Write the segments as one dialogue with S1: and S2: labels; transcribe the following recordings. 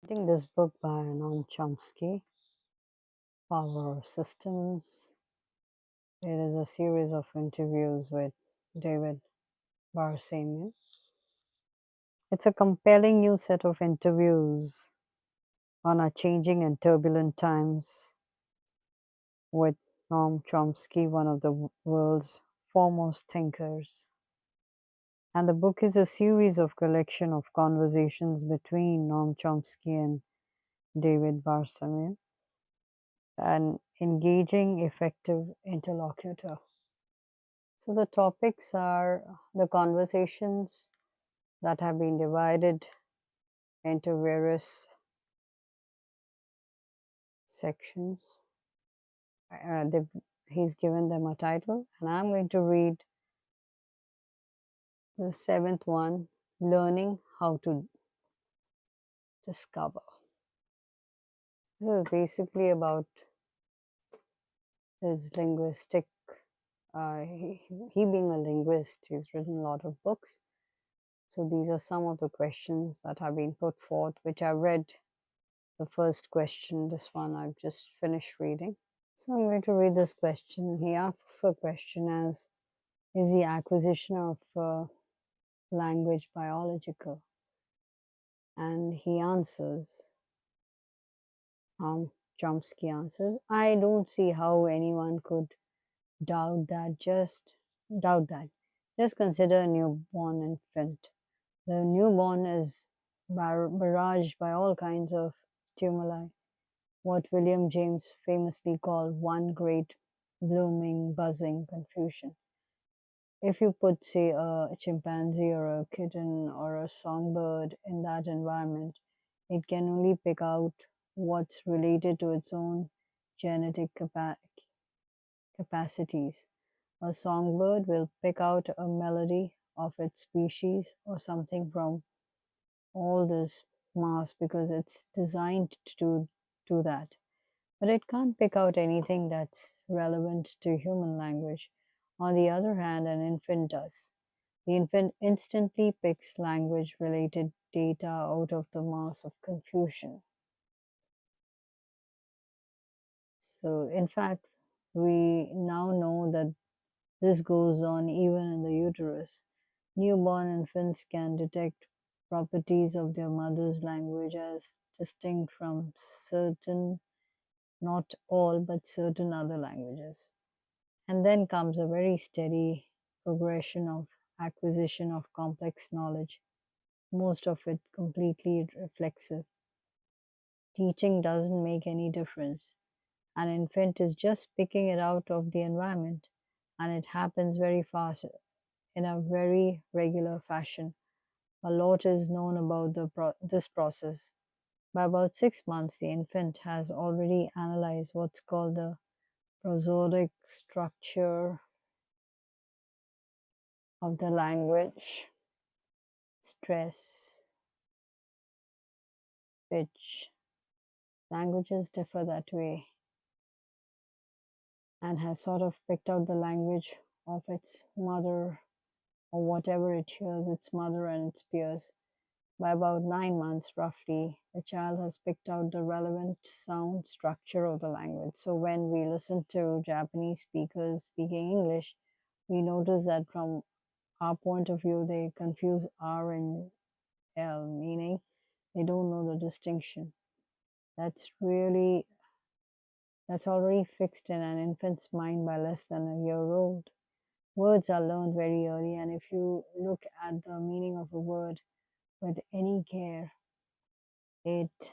S1: Reading this book by Noam Chomsky, Power of Systems. It is a series of interviews with David Barsamian. It's a compelling new set of interviews on our changing and turbulent times with Noam Chomsky, one of the world's foremost thinkers. And the book is a series of collection of conversations between Noam Chomsky and David Barsamian, an engaging, effective interlocutor. So the topics are the conversations that have been divided into various sections. He's given them a title, and I'm going to read the seventh one, Learning How to Discover. This is basically about his linguistic, he being a linguist, he's written a lot of books. So these are some of the questions that have been put forth, which I read the first question. This one I've just finished reading. So I'm going to read this question. He asks a question as, is the acquisition of language biological? And he answers, Chomsky answers, I don't see how anyone could doubt that. Just consider a newborn infant. The newborn is barraged by all kinds of stimuli, what William James famously called one great blooming, buzzing confusion. If you put, say, a chimpanzee or a kitten or a songbird in that environment, it can only pick out what's related to its own genetic capacities. A songbird will pick out a melody of its species or something from all this mass because it's designed to do that. But it can't pick out anything that's relevant to human language. On the other hand, an infant does. The infant instantly picks language related data out of the mass of confusion. So, in fact, we now know that this goes on even in the uterus. Newborn infants can detect properties of their mother's language as distinct from certain, not all, but certain other languages. And then comes a very steady progression of acquisition of complex knowledge, most of it completely reflexive. Teaching doesn't make any difference. An infant is just picking it out of the environment, and it happens very fast in a very regular fashion. A lot is known about this process. By about 6 months, the infant has already analyzed what's called the prosodic structure of the language, stress, pitch. Languages differ that way, and has sort of picked out the language of its mother or whatever it hears its mother and its peers. By about 9 months, roughly, the child has picked out the relevant sound structure of the language. So when we listen to Japanese speakers speaking English, we notice that from our point of view, they confuse R and L, meaning they don't know the distinction. That's already fixed in an infant's mind by less than a year old. Words are learned very early, and if you look at the meaning of a word with any care, it's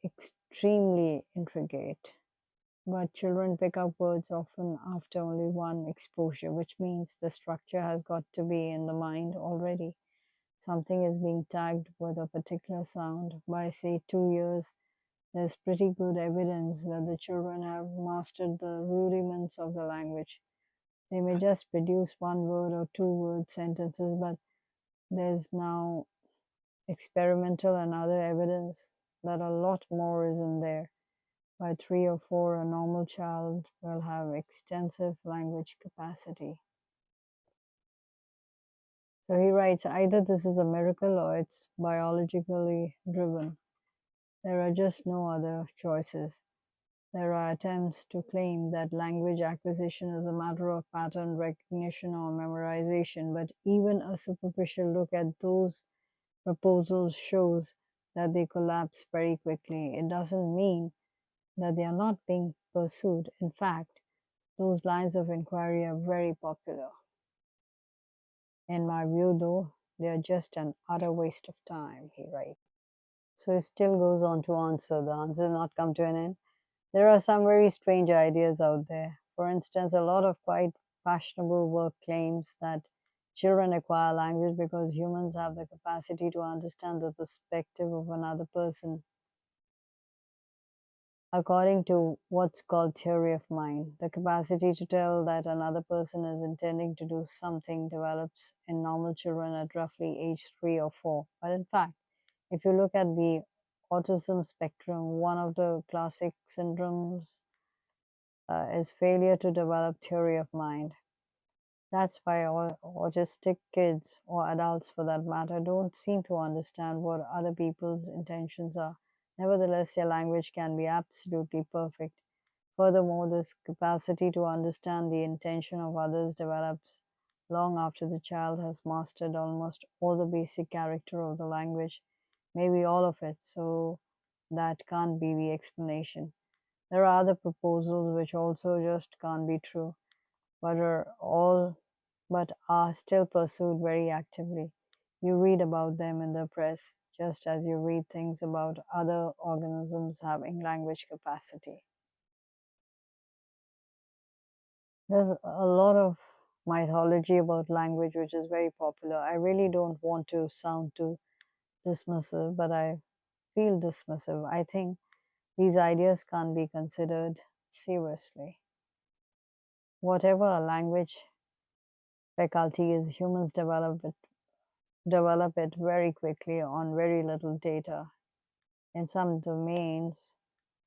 S1: extremely intricate. But children pick up words often after only one exposure, which means the structure has got to be in the mind already. Something is being tagged with a particular sound. By, say, 2 years, there's pretty good evidence that the children have mastered the rudiments of the language. They may just produce one word or two word sentences, but there's now experimental and other evidence that a lot more is in there. By 3 or 4, a normal child will have extensive language capacity. So he writes, either this is a miracle or it's biologically driven. There are just no other choices. There are attempts to claim that language acquisition is a matter of pattern recognition or memorization, but even a superficial look at those proposals shows that they collapse very quickly. It doesn't mean that they are not being pursued. In fact, those lines of inquiry are very popular. In my view, though, they are just an utter waste of time, he writes. So he still goes on to answer. The answer has not come to an end. There are some very strange ideas out there. For instance, a lot of quite fashionable work claims that children acquire language because humans have the capacity to understand the perspective of another person. According to what's called theory of mind, the capacity to tell that another person is intending to do something develops in normal children at roughly age 3 or 4. But in fact, if you look at the autism spectrum, one of the classic syndromes is failure to develop theory of mind. That's why autistic kids, or adults for that matter, don't seem to understand what other people's intentions are. Nevertheless, their language can be absolutely perfect. Furthermore, this capacity to understand the intention of others develops long after the child has mastered almost all the basic character of the language, maybe all of it, so that can't be the explanation. There are other proposals which also just can't be true, but are still pursued very actively. You read about them in the press, just as you read things about other organisms having language capacity. There's a lot of mythology about language which is very popular. I really don't want to sound too dismissive, but I feel dismissive. I think these ideas can't be considered seriously. Whatever a language faculty is, humans develop it very quickly on very little data. In some domains,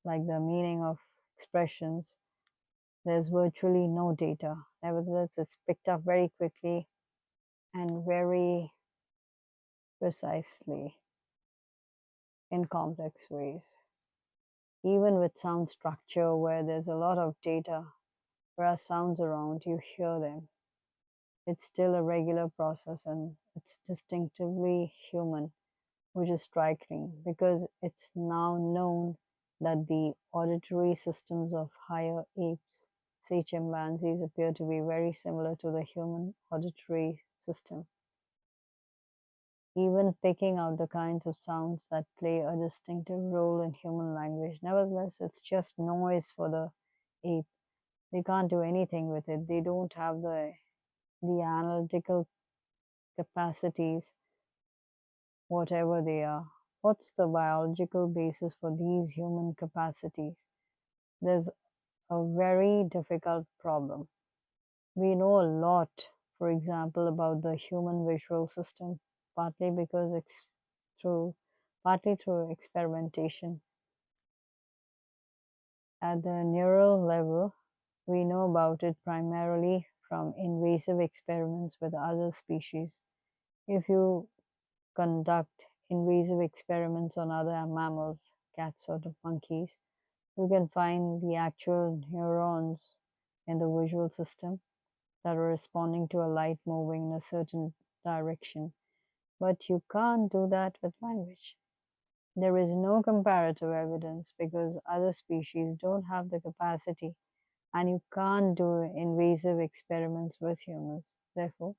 S1: like the meaning of expressions, there's virtually no data. Nevertheless, it's picked up very quickly and very precisely in complex ways. Even with sound structure, where there's a lot of data, there are sounds around, you hear them. It's still a regular process and it's distinctively human, which is striking because it's now known that the auditory systems of higher apes, say chimpanzees, appear to be very similar to the human auditory system, even picking out the kinds of sounds that play a distinctive role in human language. Nevertheless, it's just noise for the ape. They can't do anything with it. They don't have the analytical capacities, whatever they are. What's the biological basis for these human capacities? There's a very difficult problem. We know a lot, for example, about the human visual system, partly because through partly through experimentation. At the neural level, we know about it primarily from invasive experiments with other species. If you conduct invasive experiments on other mammals, cats or monkeys, you can find the actual neurons in the visual system that are responding to a light moving in a certain direction. But you can't do that with language. There is no comparative evidence because other species don't have the capacity, and you can't do invasive experiments with humans. Therefore,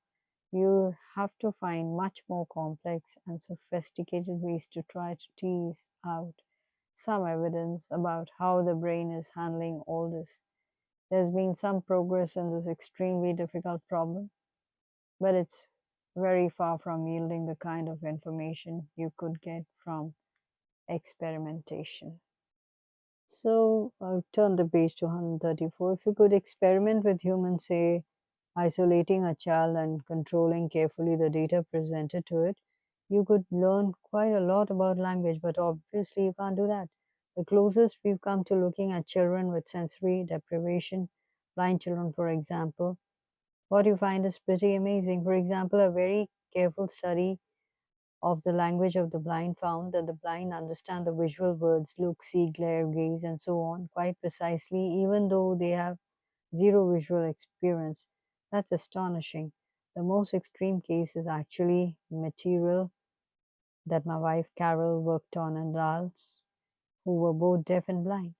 S1: you have to find much more complex and sophisticated ways to try to tease out some evidence about how the brain is handling all this. There's been some progress in this extremely difficult problem, but it's very far from yielding the kind of information you could get from experimentation. So I've turned the page to 134. If you could experiment with humans, say isolating a child and controlling carefully the data presented to it, you could learn quite a lot about language, but obviously you can't do that. The closest we've come to looking at children with sensory deprivation, blind children, for example, what you find is pretty amazing. For example, a very careful study of the language of the blind found that the blind understand the visual words look, see, glare, gaze, and so on quite precisely, even though they have zero visual experience. That's astonishing. The most extreme case is actually material that my wife Carol worked on adults who were both deaf and blind.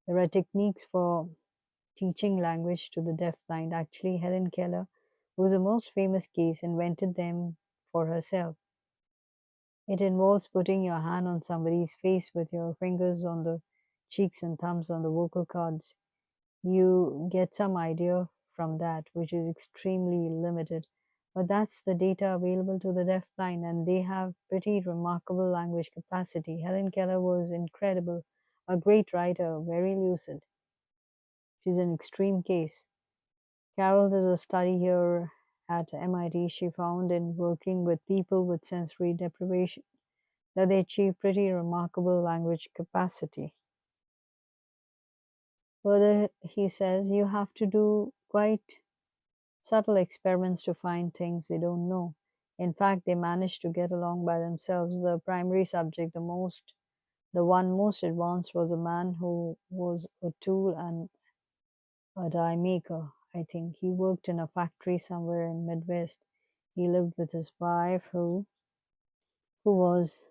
S1: There are techniques for teaching language to the deaf-blind. Actually, Helen Keller, who is the most famous case, invented them for herself. It involves putting your hand on somebody's face with your fingers on the cheeks and thumbs on the vocal cords. You get some idea from that, which is extremely limited. But that's the data available to the deaf-blind, and they have pretty remarkable language capacity. Helen Keller was incredible, a great writer, very lucid. She's an extreme case. Carol did a study here at MIT. She found in working with people with sensory deprivation that they achieve pretty remarkable language capacity. Further, he says you have to do quite subtle experiments to find things they don't know. In fact, they managed to get along by themselves. The primary subject, the one most advanced, was a man who was a tool and a die maker. I think he worked in a factory somewhere in Midwest. He lived with his wife, who was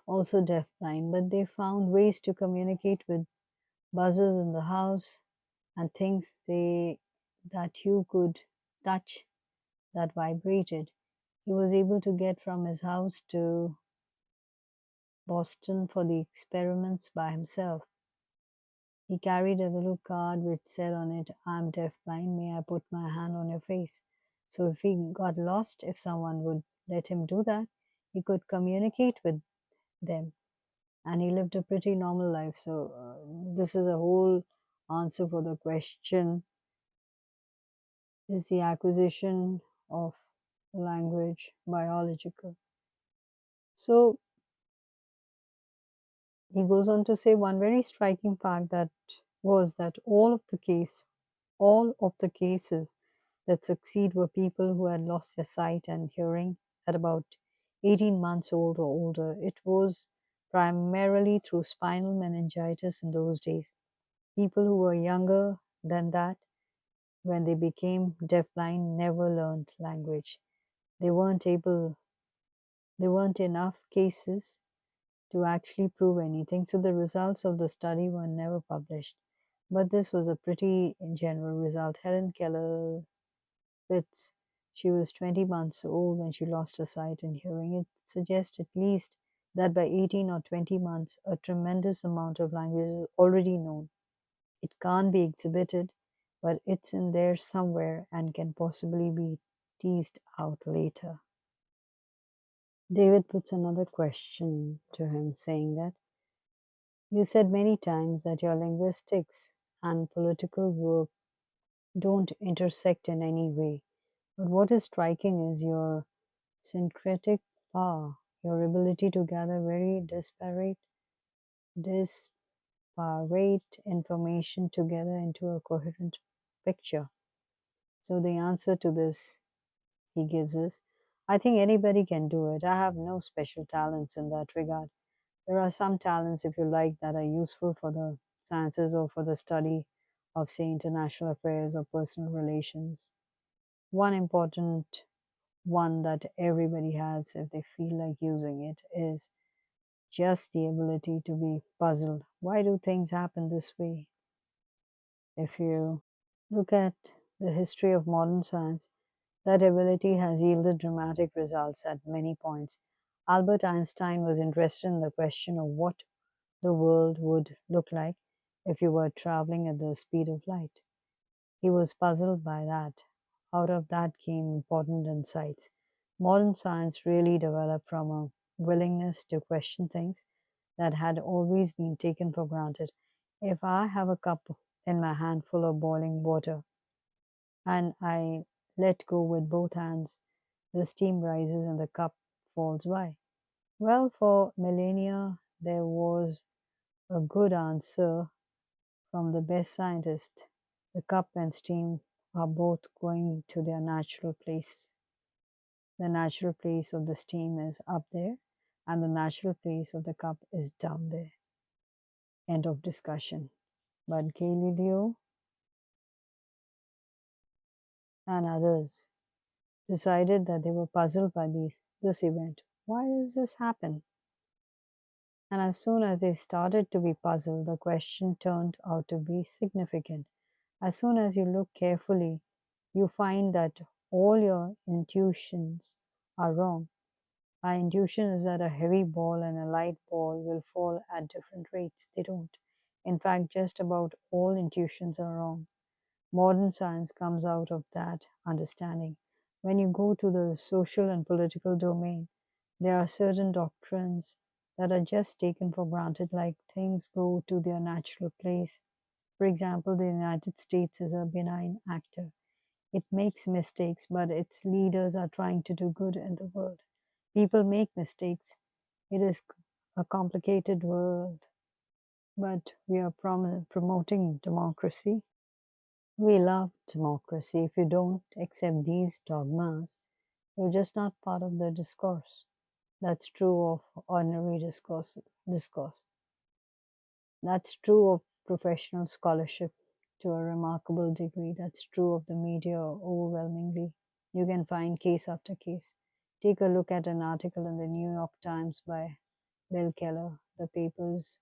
S1: also deafblind, but they found ways to communicate with buzzers in the house and things that you could touch that vibrated. He was able to get from his house to Boston for the experiments by himself. He carried a little card which said on it, "I'm deafblind, may I put my hand on your face?" So if he got lost, if someone would let him do that, he could communicate with them. And he lived a pretty normal life. So this is a whole answer for the question: is the acquisition of language biological? So he goes on to say one very striking fact that was that all of the cases that succeed were people who had lost their sight and hearing at about 18 months old or older. It was primarily through spinal meningitis in those days. People who were younger than that, when they became deafblind, never learned language. They weren't able, there weren't enough cases to actually prove anything, so the results of the study were never published. But this was a pretty general result. Helen Keller Fitz, she was 20 months old when she lost her sight and hearing. It suggests at least that by 18 or 20 months, a tremendous amount of language is already known. It can't be exhibited, but it's in there somewhere and can possibly be teased out later. David puts another question to him, saying that you said many times that your linguistics and political work don't intersect in any way. But what is striking is your syncretic power, your ability to gather very disparate information together into a coherent picture. So the answer to this he gives is, I think anybody can do it. I have no special talents in that regard. There are some talents, if you like, that are useful for the sciences or for the study of, say, international affairs or personal relations. One important one that everybody has, if they feel like using it, is just the ability to be puzzled. Why do things happen this way? If you look at the history of modern science, that ability has yielded dramatic results at many points. Albert Einstein was interested in the question of what the world would look like if you were traveling at the speed of light. He was puzzled by that. Out of that came important insights. Modern science really developed from a willingness to question things that had always been taken for granted. If I have a cup in my hand full of boiling water and I let go with both hands, the steam rises and the cup falls by. Well, for millennia, there was a good answer from the best scientist. The cup and steam are both going to their natural place. The natural place of the steam is up there, and the natural place of the cup is down there. End of discussion. But Galileo and others decided that they were puzzled by this event. Why does this happen? And as soon as they started to be puzzled, the question turned out to be significant. As soon as you look carefully, you find that all your intuitions are wrong. Our intuition is that a heavy ball and a light ball will fall at different rates. They don't. In fact, just about all intuitions are wrong. Modern science comes out of that understanding. When you go to the social and political domain, there are certain doctrines that are just taken for granted, like things go to their natural place. For example, the United States is a benign actor. It makes mistakes, but its leaders are trying to do good in the world. People make mistakes. It is a complicated world, but we are promoting democracy. We love democracy. If you don't accept these dogmas, you're just not part of the discourse. That's true of ordinary discourse. That's true of professional scholarship to a remarkable degree. That's true of the media overwhelmingly. You can find case after case. Take a look at an article in the New York Times by Bill Keller, the paper's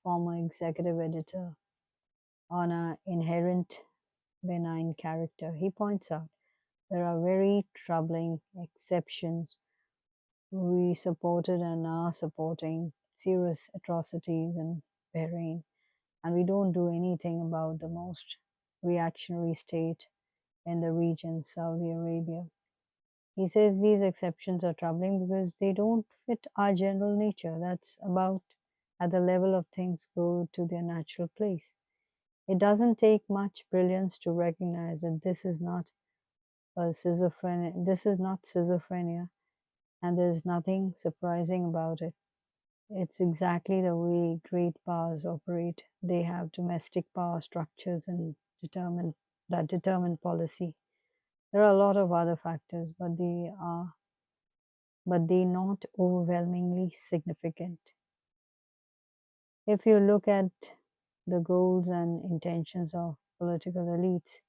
S1: former executive editor, on an inherent benign character. He points out there are very troubling exceptions. We supported and are supporting serious atrocities in Bahrain, and we don't do anything about the most reactionary state in the region, Saudi Arabia. He says these exceptions are troubling because they don't fit our general nature. That's about at the level of things go to their natural place. It doesn't take much brilliance to recognize that this is not schizophrenia, and there's nothing surprising about it. It's exactly the way great powers operate. They have domestic power structures and determine policy. There are a lot of other factors, but they not overwhelmingly significant. If you look at the goals and intentions of political elites,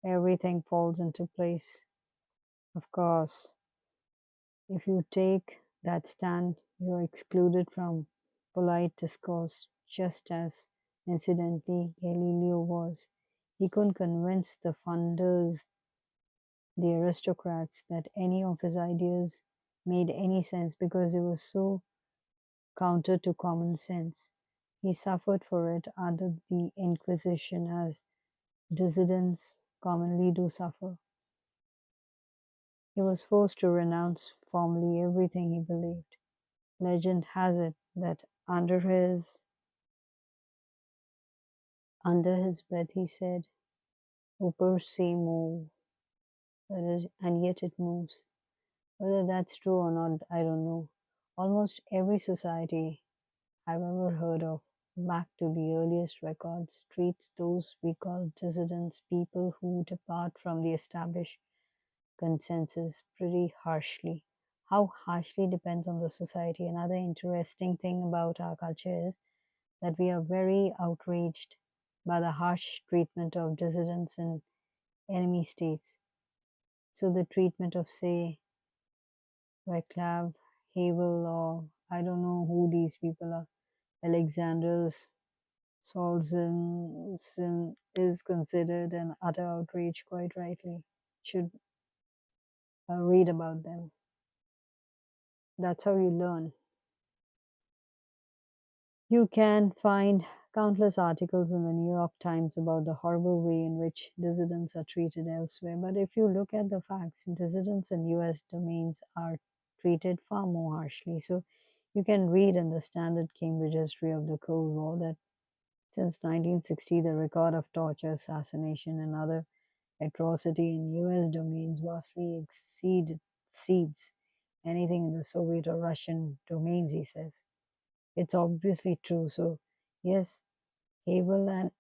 S1: everything falls into place. Of course, if you take that stand, you're excluded from polite discourse, just as, incidentally, Galileo was. He couldn't convince the funders, the aristocrats, that any of his ideas made any sense because they were so counter to common sense. He suffered for it under the Inquisition, as dissidents commonly do suffer. He was forced to renounce formally everything he believed. Legend has it that under his breath he said, "Upper se move," that is, and yet it moves. Whether that's true or not, I don't know. Almost every society I've ever heard of, back to the earliest records, treats those we call dissidents, people who depart from the established consensus, pretty harshly. How harshly depends on the society. Another interesting thing about our culture is that we are very outraged by the harsh treatment of dissidents in enemy states. So the treatment of, say, Vaclav Havel, or I don't know who these people are, Alexander Solzhenitsyn, is considered an utter outrage, quite rightly. Should read about them. That's how you learn. You can find countless articles in the New York Times about the horrible way in which dissidents are treated elsewhere. But if you look at the facts, dissidents in US domains are treated far more harshly. So you can read in the standard Cambridge history of the Cold War that since 1960, the record of torture, assassination, and other atrocity in US domains vastly exceeds anything in the Soviet or Russian domains, he says. It's obviously true. So, yes, Havel and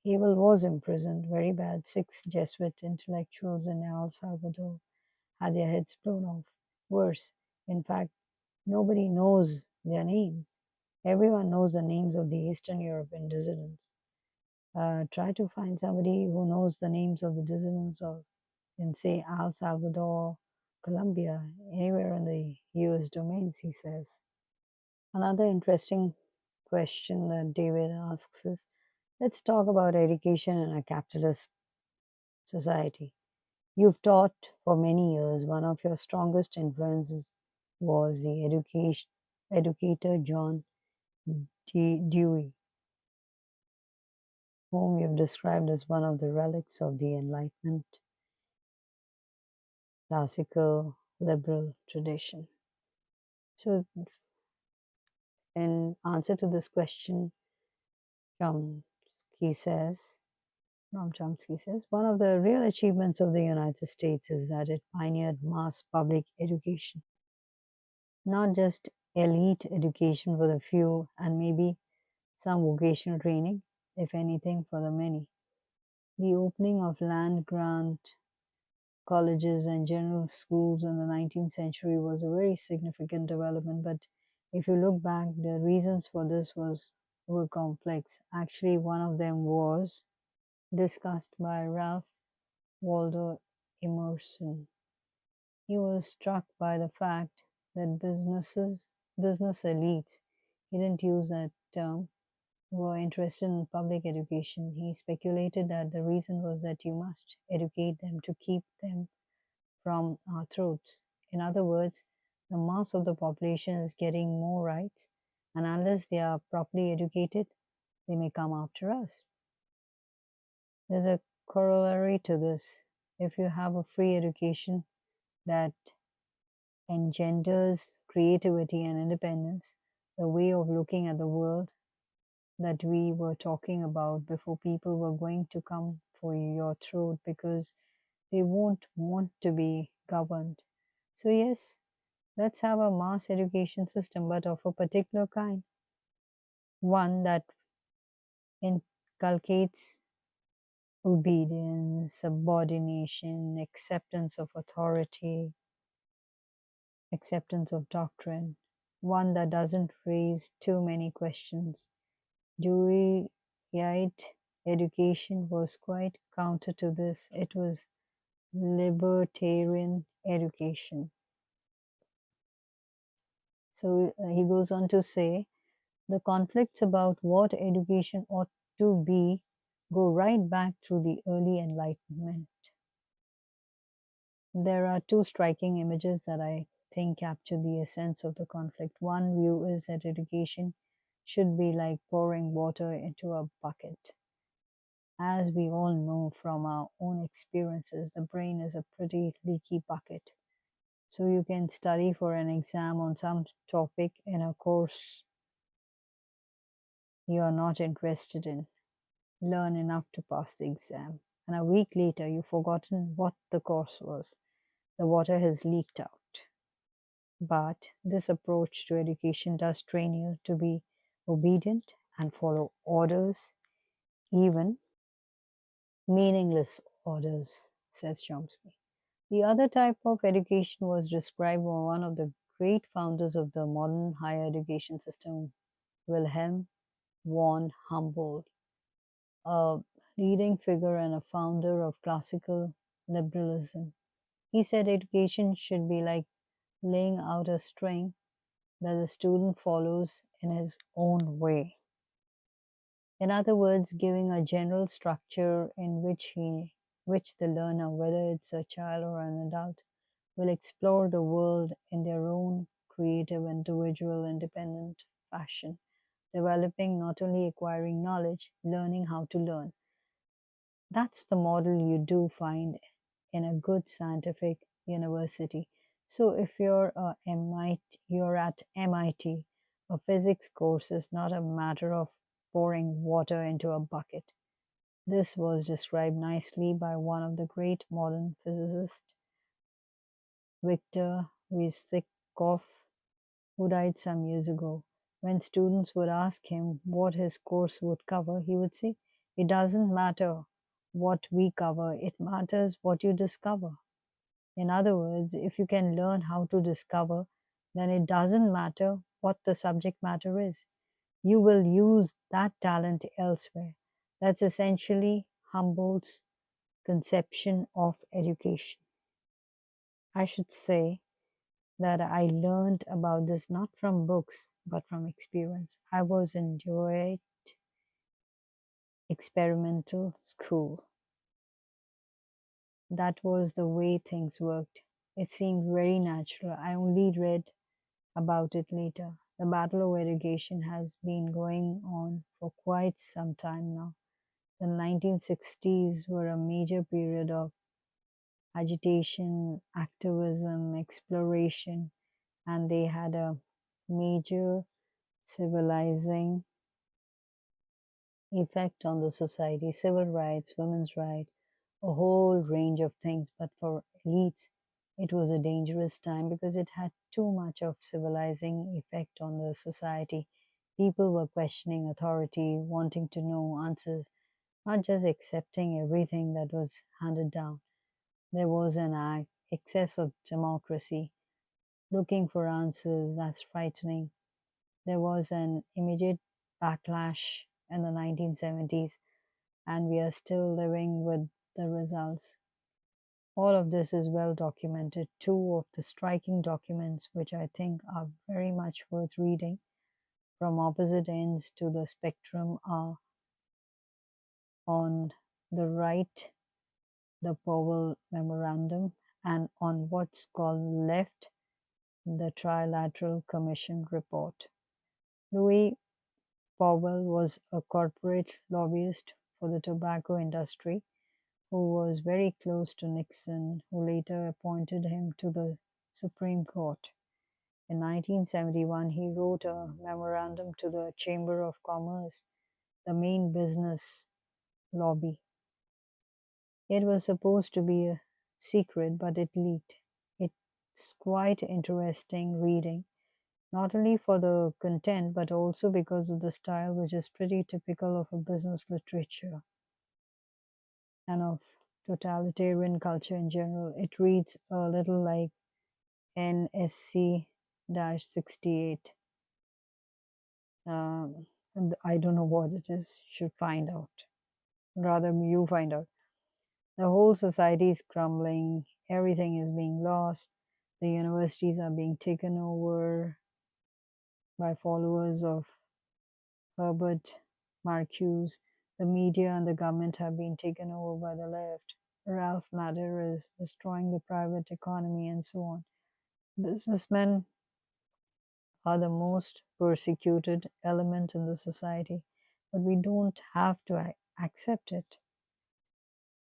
S1: Havel was imprisoned, very bad. 6 Jesuit intellectuals in El Salvador had their heads blown off. Worse, in fact, nobody knows their names. Everyone knows the names of the Eastern European dissidents. Try to find somebody who knows the names of the dissidents of, in, say, El Salvador, Colombia, anywhere in the US domains, he says. Another interesting question that David asks is, let's talk about education in a capitalist society. You've taught for many years. One of your strongest influences was the educator John Dewey, whom you've described as one of the relics of the Enlightenment classical liberal tradition. So, in answer to this question, Chomsky says, Noam Chomsky says, one of the real achievements of the United States is that it pioneered mass public education, not just elite education for the few and maybe some vocational training, if anything, for the many. The opening of land grant colleges and general schools in the 19th century was a very significant development, but if you look back, the reasons for this were complex. Actually, one of them was discussed by Ralph Waldo Emerson. He was struck by the fact that business elites, he didn't use that term, were interested in public education. He speculated that the reason was that you must educate them to keep them from our throats. In other words, the mass of the population is getting more rights, and unless they are properly educated, they may come after us. There's a corollary to this. If you have a free education that engenders creativity and independence, the way of looking at the world that we were talking about before, people were going to come for your throat because they won't want to be governed. So, yes, let's have a mass education system, but of a particular kind. One that inculcates obedience, subordination, acceptance of authority, acceptance of doctrine. One that doesn't raise too many questions. Deweyite education was quite counter to this. It was libertarian education. So he goes on to say, the conflicts about what education ought to be go right back to the early Enlightenment. There are two striking images that I think capture the essence of the conflict. One view is that education should be like pouring water into a bucket. As we all know from our own experiences, the brain is a pretty leaky bucket. So you can study for an exam on some topic in a course you are not interested in, learn enough to pass the exam, and a week later you've forgotten what the course was. The water has leaked out. But this approach to education does train you to be obedient and follow orders, even meaningless orders, says Chomsky. The other type of education was described by one of the great founders of the modern higher education system, Wilhelm von Humboldt, a leading figure and a founder of classical liberalism. He said education should be like laying out a string that the student follows in his own way. In other words, giving a general structure in which the learner, whether it's a child or an adult, will explore the world in their own creative, individual, independent fashion, developing, not only acquiring knowledge, learning how to learn. That's the model you do find in a good scientific university. So if you're at MIT, a physics course is not a matter of pouring water into a bucket. This was described nicely by one of the great modern physicists, Victor Vysicov, who died some years ago. When students would ask him what his course would cover, he would say, "It doesn't matter what we cover, it matters what you discover." In other words, if you can learn how to discover, then it doesn't matter what the subject matter is. You will use that talent elsewhere. That's essentially Humboldt's conception of education. I should say that I learned about this not from books but from experience. I was in Detroit experimental school. That was the way things worked. It seemed very natural. I only read about it later. The battle of education has been going on for quite some time now. The 1960s were a major period of agitation, activism, exploration, and they had a major civilizing effect on the society, civil rights, women's rights, a whole range of things. But for elites, it was a dangerous time because it had too much of civilizing effect on the society. People were questioning authority, wanting to know answers, not just accepting everything that was handed down. There was an excess of democracy, looking for answers. That's frightening. There was an immediate backlash in the 1970s, and we are still living with the results. All of this is well documented. Two of the striking documents, which I think are very much worth reading from opposite ends to the spectrum, are on the right, the Powell Memorandum, and on what's called left, the Trilateral Commission Report. Louis Powell was a corporate lobbyist for the tobacco industry who was very close to Nixon, who later appointed him to the Supreme Court. In 1971, he wrote a memorandum to the Chamber of Commerce, the main business lobby. It was supposed to be a secret, but it leaked. It's quite interesting reading, not only for the content, but also because of the style, which is pretty typical of a business literature and of totalitarian culture in general. It reads a little like NSC 68. And I don't know what it is, should find out. Rather, you find out. The whole society is crumbling, everything is being lost, the universities are being taken over by followers of Herbert Marcuse, the media and the government have been taken over by the left. Ralph Nader is destroying the private economy, and so on. Businessmen are the most persecuted element in the society, but we don't have to accept it.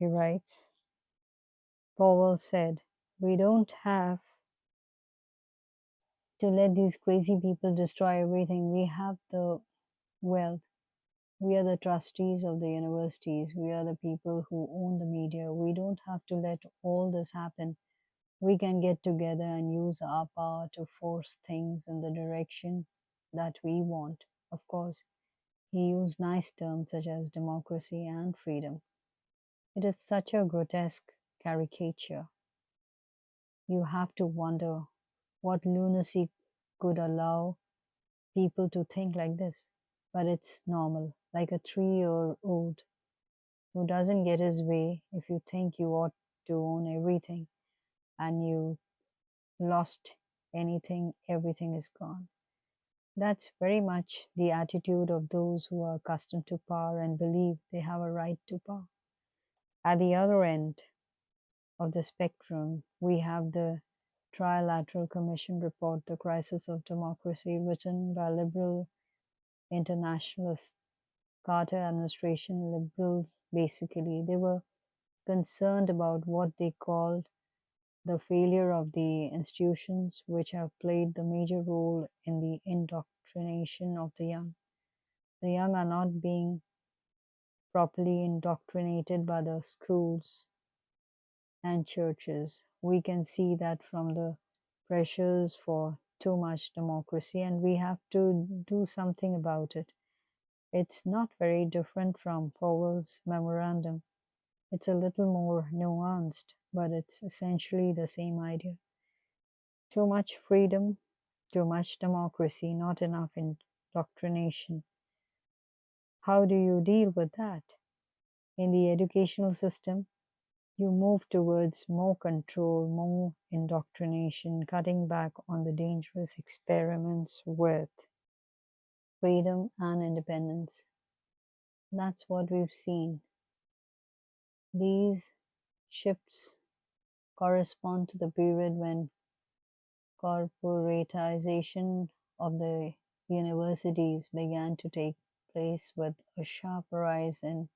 S1: He writes, Powell said, we don't have to let these crazy people destroy everything. We have the wealth. We are the trustees of the universities. We are the people who own the media. We don't have to let all this happen. We can get together and use our power to force things in the direction that we want. Of course, he used nice terms such as democracy and freedom. It is such a grotesque caricature. You have to wonder what lunacy could allow people to think like this. But it's normal, like a 3-year old who doesn't get his way. If you think you ought to own everything and you lost anything, everything is gone. That's very much the attitude of those who are accustomed to power and believe they have a right to power. At the other end of the spectrum, we have the Trilateral Commission report, The Crisis of Democracy, written by liberal internationalists, Carter administration liberals basically. They were concerned about what they called the failure of the institutions which have played the major role in the indoctrination of the young. The young are not being properly indoctrinated by the schools and churches. We can see that from the pressures for too much democracy, and we have to do something about it. It's not very different from Powell's memorandum. It's a little more nuanced, but it's essentially the same idea. Too much freedom, too much democracy, not enough indoctrination. How do you deal with that? In the educational system, you move towards more control, more indoctrination, cutting back on the dangerous experiments with freedom and independence. That's what we've seen. These shifts correspond to the period when corporatization of the universities began to take place, with a sharp rise in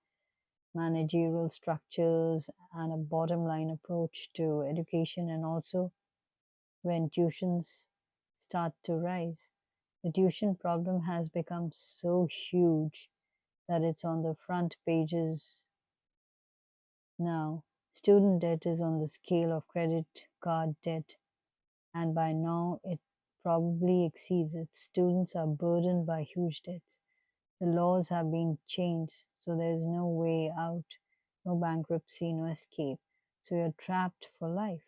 S1: managerial structures and a bottom line approach to education, and also when tuitions start to rise. The tuition problem has become so huge that it's on the front pages now. Student debt is on the scale of credit card debt, and by now it probably exceeds it. Students are burdened by huge debts. The laws have been changed, so there's no way out, no bankruptcy, no escape. So you're trapped for life.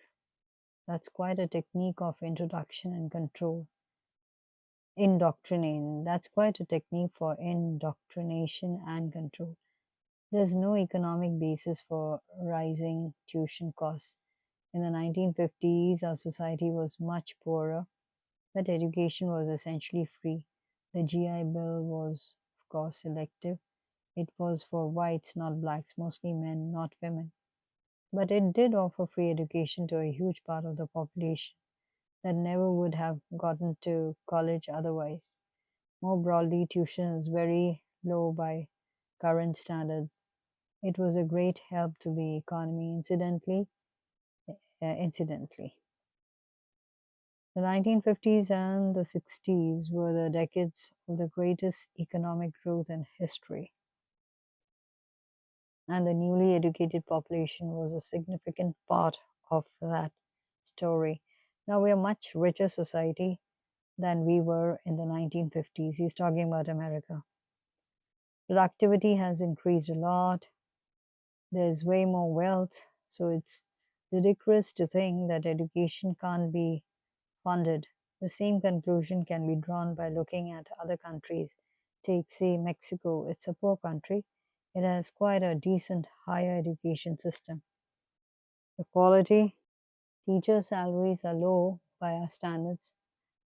S1: That's quite a technique of introduction and control. Indoctrination. That's quite a technique for indoctrination and control. There's no economic basis for rising tuition costs. In the 1950s, our society was much poorer, but education was essentially free. The GI Bill was, of course, selective. It was for whites, not blacks, mostly men, not women. But it did offer free education to a huge part of the population that never would have gotten to college otherwise. More broadly, tuition is very low by current standards. It was a great help to the economy. Incidentally, the 1950s and the 60s were the decades of the greatest economic growth in history, and the newly educated population was a significant part of that story. Now we are a much richer society than we were in the 1950s. He's talking about America. Productivity has increased a lot. There's way more wealth, so it's ludicrous to think that education can't be funded. The same conclusion can be drawn by looking at other countries. Take, say, Mexico. It's a poor country. It has quite a decent higher education system. The quality, teacher salaries are low by our standards,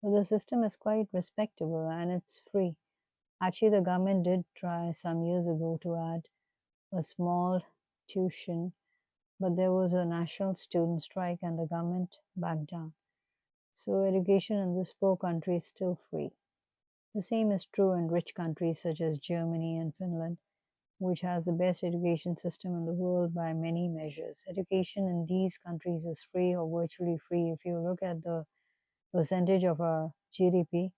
S1: but the system is quite respectable and it's free. Actually, the government did try some years ago to add a small tuition, but there was a national student strike and the government backed down. So, education in this poor country is still free. The same is true in rich countries such as Germany and Finland, which has the best education system in the world by many measures. Education in these countries is free or virtually free. If you look at the percentage of our GDP,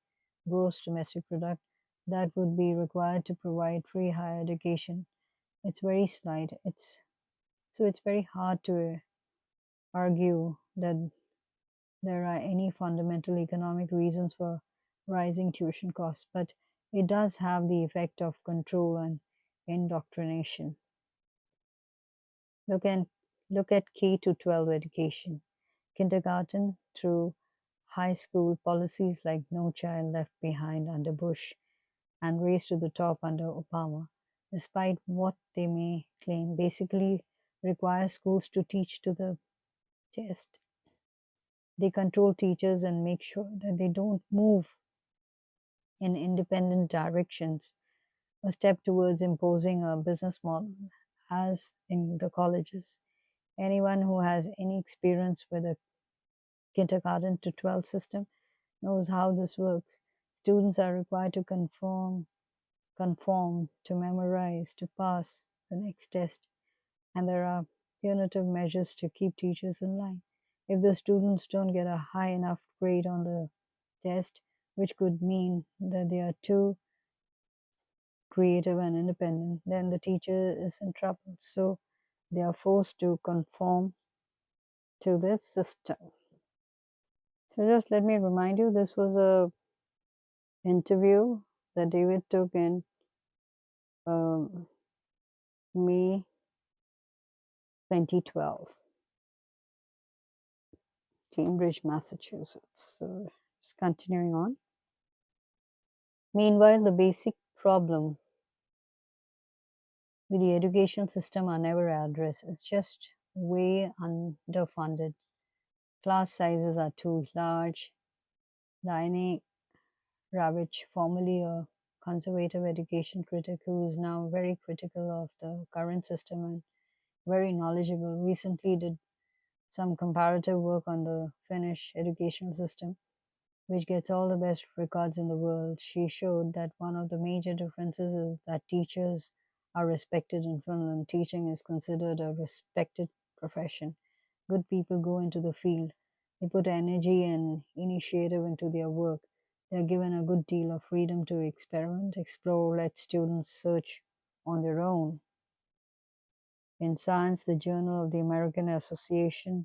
S1: gross domestic product, that would be required to provide free higher education. It's very slight. It's very hard to argue that there are any fundamental economic reasons for rising tuition costs, but it does have the effect of control and indoctrination. Look at look at K to 12 education, kindergarten through high school, policies like No Child Left Behind under Bush and Race to the Top under Obama, despite what they may claim, basically require schools to teach to the test. They control teachers and make sure that they don't move in independent directions, a step towards imposing a business model, as in the colleges. Anyone who has any experience with a kindergarten to 12 system knows how this works. Students are required to conform, to memorize, to pass the next test, and there are punitive measures to keep teachers in line. If the students don't get a high enough grade on the test, which could mean that they are too creative and independent, then the teacher is in trouble. So they are forced to conform to this system. So just let me remind you, this was a interview that David took in um, May 2012, Cambridge, Massachusetts. So, just continuing on. Meanwhile, the basic problem with the education system are never addressed. It's just way underfunded. Class sizes are too large. Diane Ravitch, formerly a conservative education critic who is now very critical of the current system and very knowledgeable, recently did some comparative work on the Finnish educational system, which gets all the best records in the world. She showed that one of the major differences is that teachers are respected in Finland. Teaching is considered a respected profession. Good people go into the field. They put energy and initiative into their work. They are given a good deal of freedom to experiment, explore, let students search on their own. In Science, the Journal of the American Association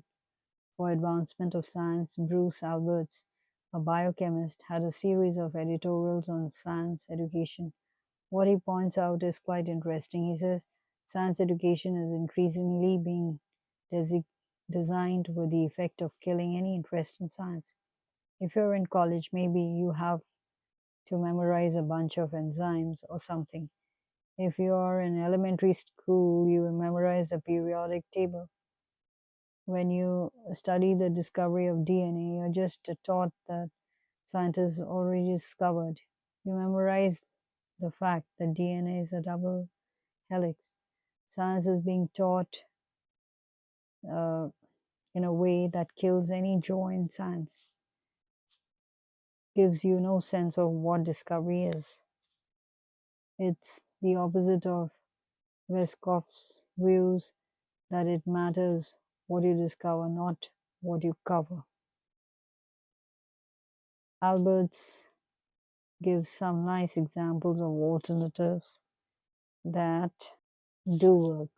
S1: for Advancement of Science, Bruce Alberts, a biochemist, had a series of editorials on science education. What he points out is quite interesting. He says science education is increasingly being designed with the effect of killing any interest in science. If you're in college, maybe you have to memorize a bunch of enzymes or something. If you're in elementary school, you will memorize the periodic table. When you study the discovery of DNA, you're just taught that scientists already discovered. You memorize the fact that DNA is a double helix. Science is being taught uh, in a way that kills any joy in science, gives you no sense of what discovery is. It's the opposite of Westkoff's views that it matters what you discover, not what you cover. Alberts gives some nice examples of alternatives that do work.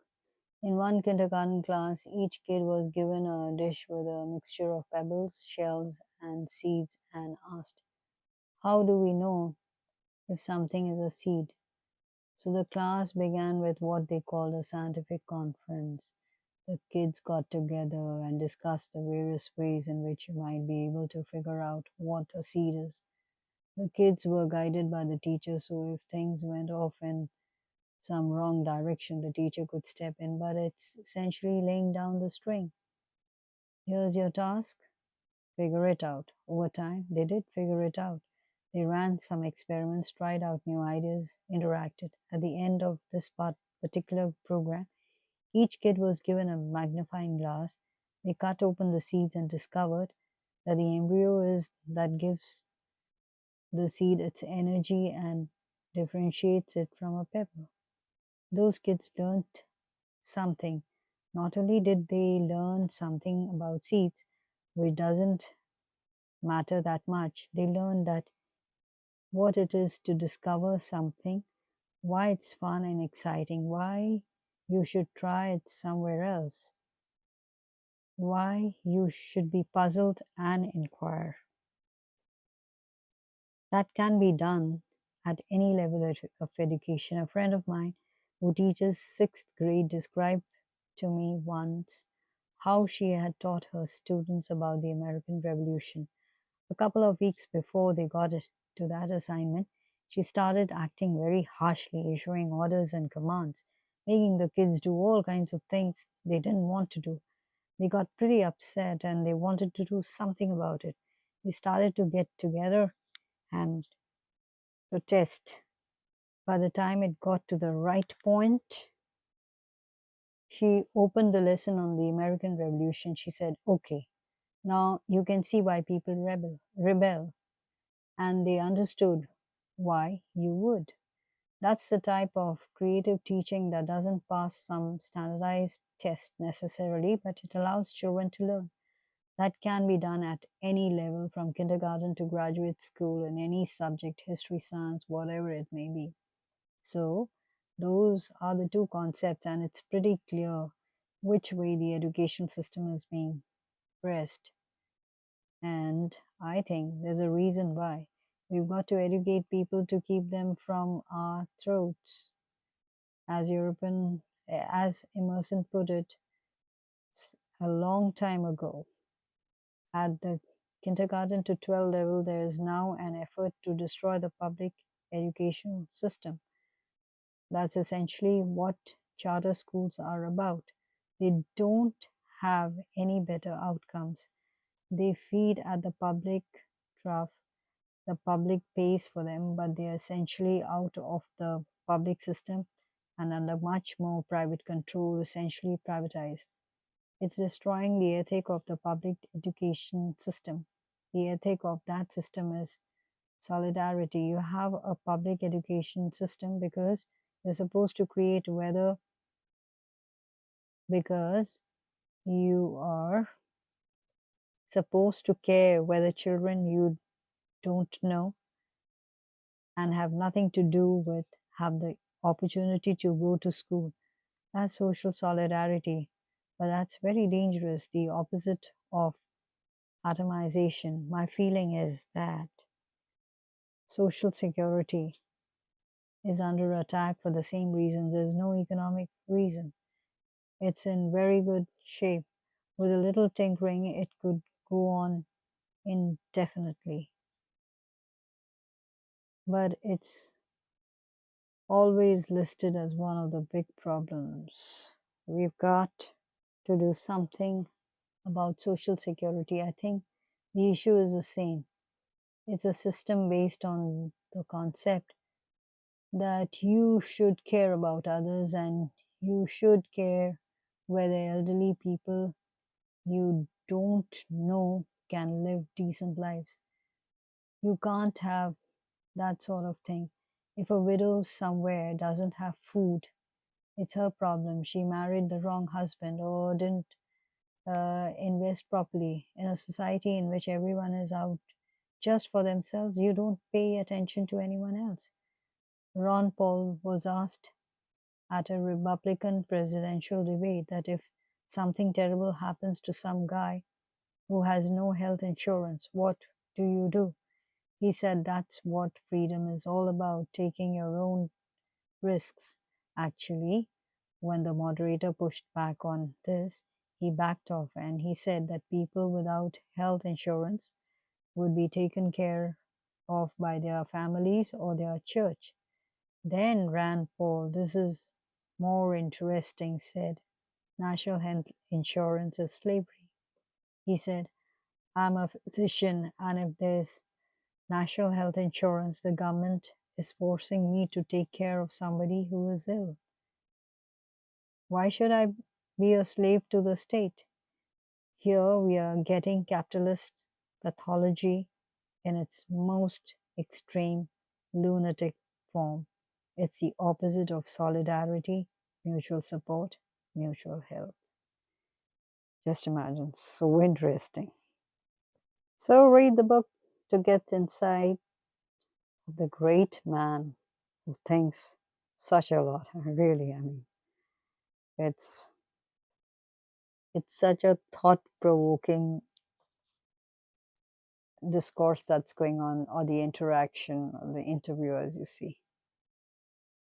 S1: In one kindergarten class, each kid was given a dish with a mixture of pebbles, shells, and seeds and asked, how do we know if something is a seed? So the class began with what they called a scientific conference. The kids got together and discussed the various ways in which you might be able to figure out what a seed is. The kids were guided by the teacher, so if things went off in some wrong direction, the teacher could step in, but it's essentially laying down the string. Here's your task, figure it out. Over time, they did figure it out. They ran some experiments, tried out new ideas, interacted. At the end of this particular program, each kid was given a magnifying glass. They cut open the seeds and discovered that the embryo is that gives the seed its energy and differentiates it from a pebble. Those kids learned something. Not only did they learn something about seeds, which doesn't matter that much, they learned that what it is to discover something, why it's fun and exciting, why you should try it somewhere else, why you should be puzzled and inquire. That can be done at any level of education. A friend of mine who teaches sixth grade described to me once how she had taught her students about the American Revolution. A couple of weeks before they got to that assignment, she started acting very harshly, issuing orders and commands, making the kids do all kinds of things they didn't want to do. They got pretty upset and they wanted to do something about it. They started to get together and protest. By the time it got to the right point, she opened the lesson on the American Revolution. She said, okay, now you can see why people rebel. And they understood why you would. That's the type of creative teaching that doesn't pass some standardized test necessarily, but it allows children to learn. That can be done at any level, from kindergarten to graduate school, in any subject, history, science, whatever it may be. So, those are the two concepts, and it's pretty clear which way the education system is being pressed. And I think there's a reason why. We've got to educate people to keep them from our throats. As Emerson put it, A long time ago. At the kindergarten to 12 level, there is now an effort to destroy the public education system. That's essentially what charter schools are about. They don't have any better outcomes. They feed at the public trough. The public pays for them, but they are essentially out of the public system and under much more private control, essentially privatized. It's destroying the ethic of the public education system. The ethic of that system is solidarity. You have a public education system because you're supposed to create weather, because you are supposed to care whether children you don't know and have nothing to do with have the opportunity to go to school. That's social solidarity, but that's very dangerous, the opposite of atomization. My feeling is that social security is under attack for the same reasons. There's no economic reason. It's in very good shape. With a little tinkering, it could go on indefinitely. But it's always listed as one of the big problems. We've got to do something about social security. I think the issue is the same. It's a system based on the concept that you should care about others and you should care whether elderly people you don't know can live decent lives. You can't have that sort of thing. If a widow somewhere doesn't have food, it's her problem. She married the wrong husband or didn't invest properly. In a society in which everyone is out just for themselves, you don't pay attention to anyone else. Ron Paul was asked at a Republican presidential debate that if something terrible happens to some guy who has no health insurance, what do you do? He said that's what freedom is all about, taking your own risks. Actually, when the moderator pushed back on this, he backed off and he said that people without health insurance would be taken care of by their families or their church. Then Rand Paul, this is more interesting, said national health insurance is slavery. He said, I'm a physician, and if there's national health insurance, the government is forcing me to take care of somebody who is ill. Why should I be a slave to the state? Here we are getting capitalist pathology in its most extreme lunatic form. It's the opposite of solidarity, mutual support, mutual help. Just imagine, so interesting. So read the book to get insight of the great man who thinks such a lot. Really, I mean, it's it's such a thought-provoking discourse that's going on, or the interaction, or the interview, as you see.